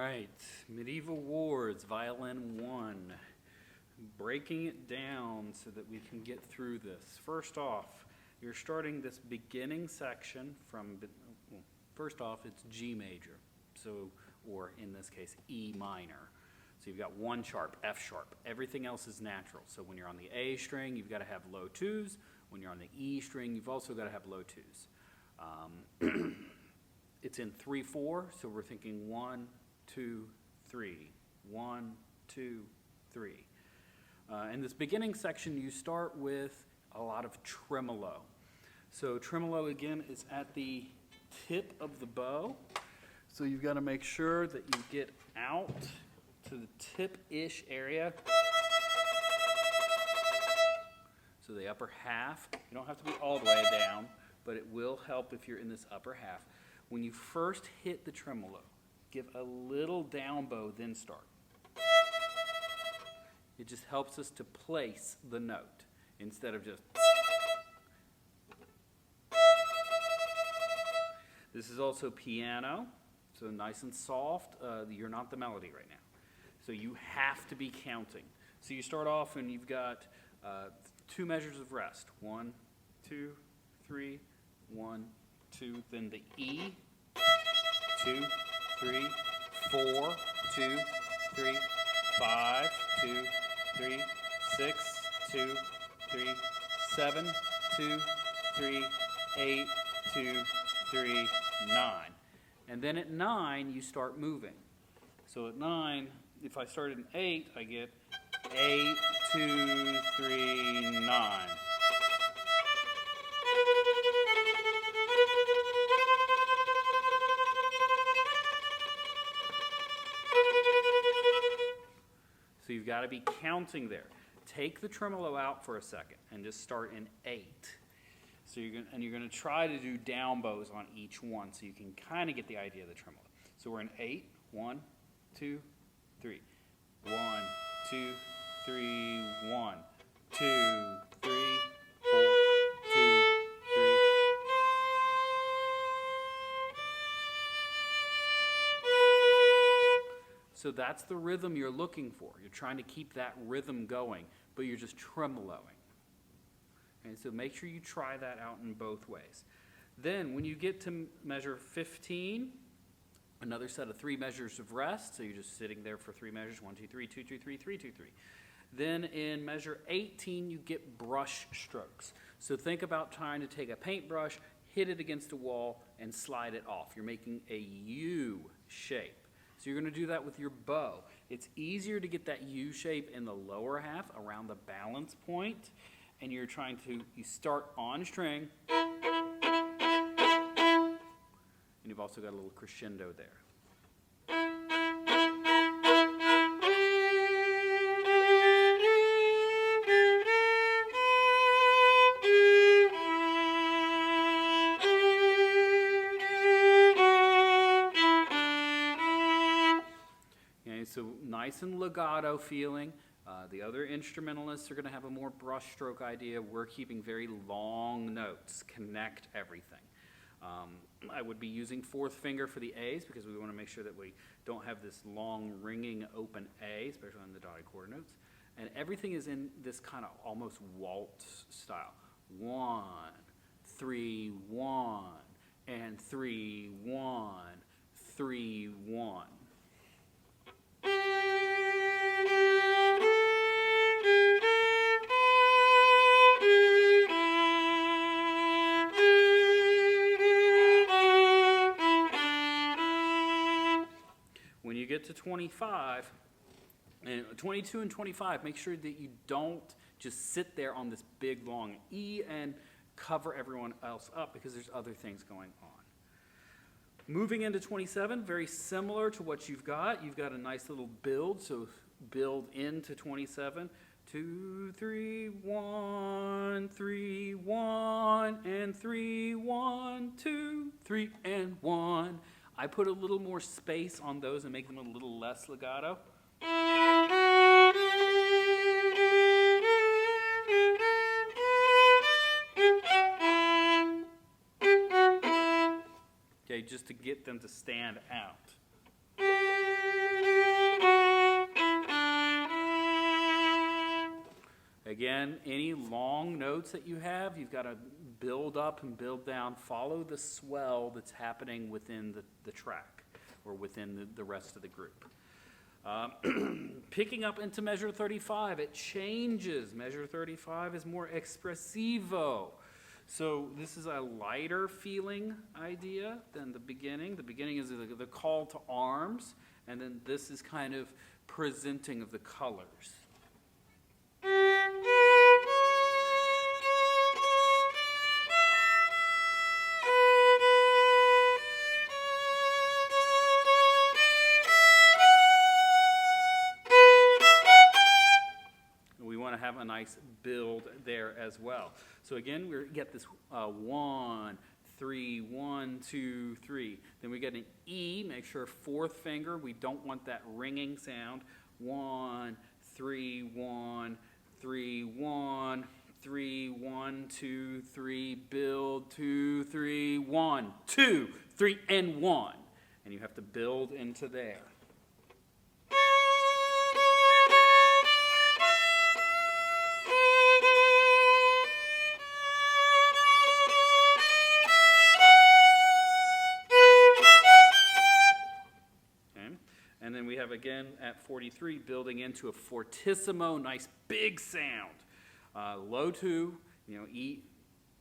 right, Medieval Wars, Violin 1. Breaking it down so that we can get through this. First off, you're starting this beginning section from, well, first off, it's G major, so, or in this case, E minor. So you've got 1 sharp, F sharp. Everything else is natural. So when you're on the A string, you've got to have low 2s. When you're on the E string, you've also got to have low 2s. It's in 3/4, so we're thinking 1, 2, 3, 1, 2, 3. In this beginning section, you start with a lot of tremolo. So tremolo, again, is at the tip of the bow. So you've got to make sure that you get out to the tip-ish area. So the upper half, you don't have to be all the way down, but it will help if you're in this upper half. When you first hit the tremolo, give a little down bow, then start. It just helps us to place the note instead of just. This is also piano, so nice and soft. You're not the melody right now. So you have to be counting. So you start off and you've got 2 measures of rest. 1, 2, 3, 1, 2, then the E, 2, 3, 4, 2, 3, 5, 2, 3, 6, 2, 3, 7, 2, 3, 8, 2, 3, 9. And then at 9, you start moving. So at 9, if I start at an 8, I get 8, 2, 3, 9. So you've got to be counting there. Take the tremolo out for a second and just start in 8. So you're going to try to do down bows on each one so you can kind of get the idea of the tremolo. So we're in 8. 1, 2, 3. 1, 2, 3, 1, 2, 3, 4, 2, 3. So that's the rhythm you're looking for. You're trying to keep that rhythm going, but you're just tremoloing. Okay, so make sure you try that out in both ways. Then when you get to measure 15, another set of 3 measures of rest. So you're just sitting there for 3 measures, 1, 2, 3, 2, 2, 3, 3, 2, 3. Then in measure 18, you get brush strokes. So think about trying to take a paintbrush, hit it against a wall, and slide it off. You're making a U shape. So you're going to do that with your bow. It's easier to get that U shape in the lower half around the balance point, and you're trying to, you start on string, and you've also got a little crescendo there. So nice and legato feeling. The other instrumentalists are going to have a more brushstroke idea. We're keeping very long notes, connect everything. I would be using 4th finger for the A's because we want to make sure that we don't have this long ringing open A, especially on the dotted quarter notes. And everything is in this kind of almost waltz style. 1, 3, 1, and 3, 1, 3, 1. When you get to 25, and 22 and 25, make sure that you don't just sit there on this big long E and cover everyone else up because there's other things going on. Moving into 27, very similar to what you've got. You've got a nice little build, so build into 27. 2, 3, 1, 3, 1, and 3, 1, 2, 3, and 1. I put a little more space on those and make them a little less legato. Okay, just to get them to stand out. Again, any long notes that you have, you've got to build up and build down. Follow the swell that's happening within the track or within the rest of the group. Picking up into measure 35, it changes. Measure 35 is more espressivo. So this is a lighter feeling idea than the beginning. The beginning is the call to arms, and then this is kind of presenting of the colors. Have a nice build there as well. So again, we get this 1, 3, 1, 2, 3. Then we get an E. Make sure fourth finger. We don't want that ringing sound. 1, 3, 1, 3, 1, 3, 1, 2, 3. Build 2, 3, 1, 2, 3, and 1. And you have to build into there. And then we have again at 43 building into a fortissimo, nice big sound. Low 2, E.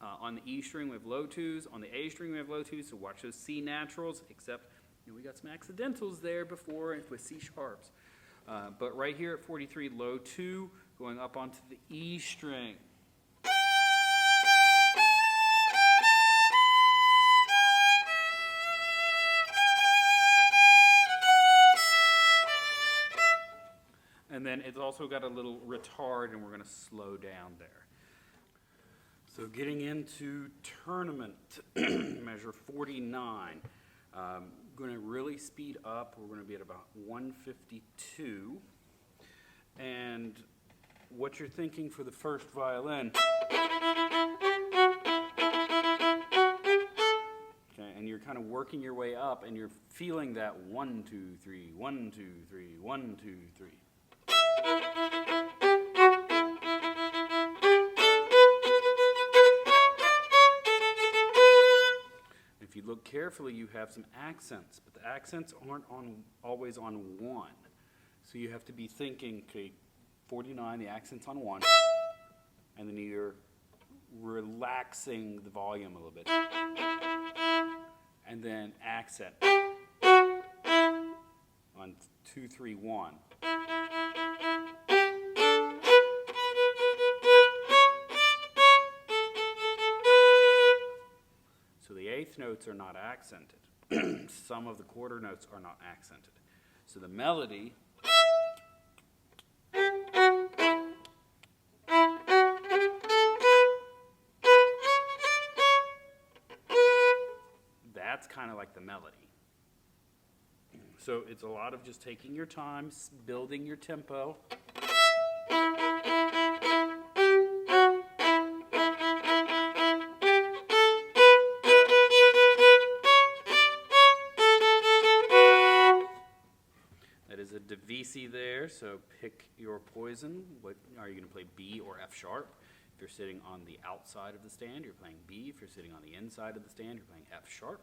On the E string we have low 2s. On the A string we have low 2s. So watch those C naturals. Except we got some accidentals there before with C sharps. But right here at 43, low 2 going up onto the E string. And then it's also got a little retard, and we're going to slow down there. So getting into tournament, measure 49. Going to really speed up. We're going to be at about 152. And what you're thinking for the first violin. Okay, and you're kind of working your way up, and you're feeling that 1, 2, 3, 1, 2, 3, 1, 2, 3. If you look carefully, you have some accents, but the accents aren't always on 1. So you have to be thinking, okay, 49, the accent's on 1, and then you're relaxing the volume a little bit. And then accent on 2, 3, 1. So the eighth notes are not accented. Some of the quarter notes are not accented. So the melody that's kind of like the melody. So it's a lot of just taking your time, building your tempo. That is a divisi there, so pick your poison. What are you going to play, B or F sharp? If you're sitting on the outside of the stand, you're playing B. If you're sitting on the inside of the stand, you're playing F sharp.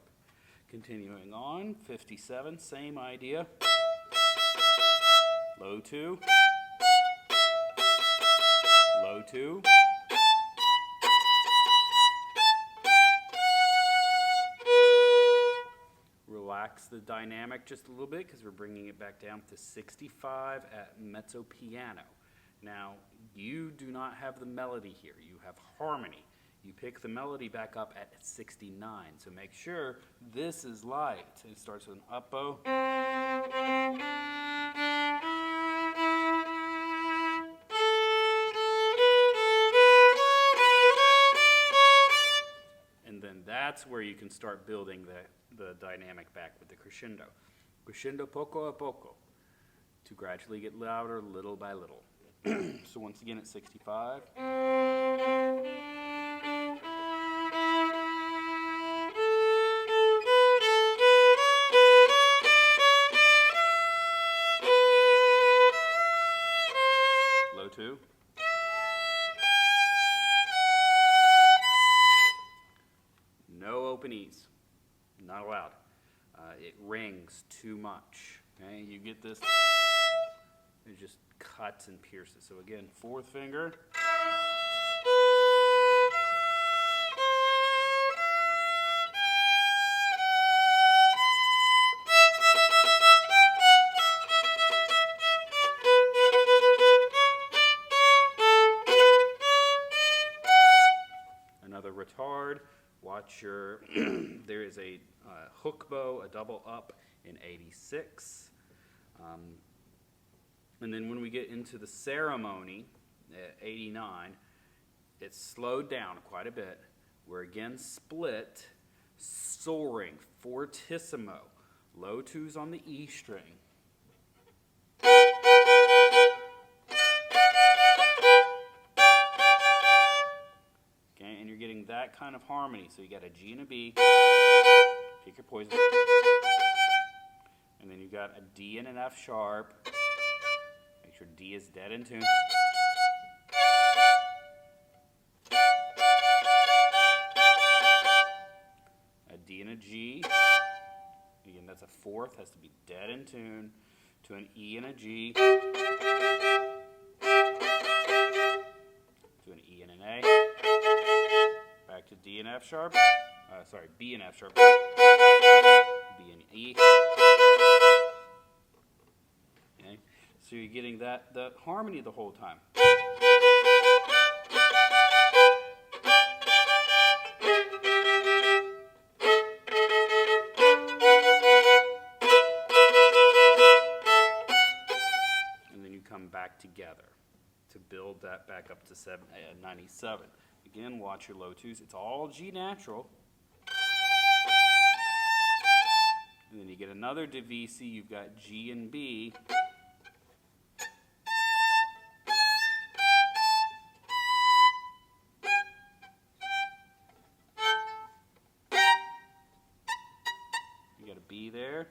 Continuing on, 57, same idea. Low 2. Low 2. Relax the dynamic just a little bit because we're bringing it back down to 65 at mezzo piano. Now, you do not have the melody here. You have harmony. You pick the melody back up at 69. So make sure this is light. It starts with an up bow. And then that's where you can start building the dynamic back with the crescendo. Crescendo poco a poco to gradually get louder little by little. So once again at 65. Low 2. strings too much. Okay, you get this, it just cuts and pierces. So again, fourth finger. Another retard. Watch your, there is a hook bow, a double up in 86. And then when we get into the ceremony at 89, it's slowed down quite a bit. We're again split, soaring, fortissimo, low twos on the E string. Okay, and you're getting that kind of harmony. So you got a G and a B. Pick your poison. And then you got a D and an F sharp. Make sure D is dead in tune. A D and a G. Again, that's a fourth, has to be dead in tune. To an E and a G. To an E and an A. Back to D and F sharp. B and F sharp. B and E. Okay, so you're getting the harmony the whole time. And then you come back together to build that back up to 97. Again, watch your low twos. It's all G natural. And then you get another divisi. You've got G and B. You got a B there.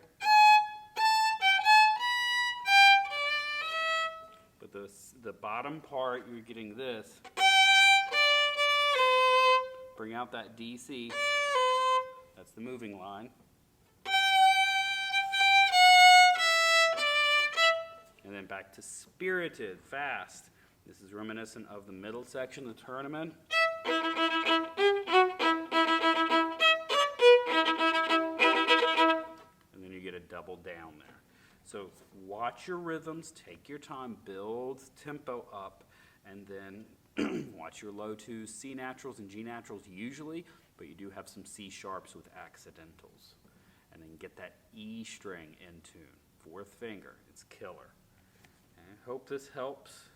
But the bottom part, you're getting this. Bring out that DC. That's the moving line. And then back to spirited, fast. This is reminiscent of the middle section of the tournament. And then you get a double down there. So watch your rhythms, take your time, build tempo up, and then watch your low twos, C naturals and G naturals usually, but you do have some C sharps with accidentals. And then get that E string in tune. Fourth finger, it's killer. I hope this helps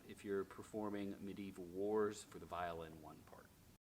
if you're performing Medieval Wars for the Violin 1 part.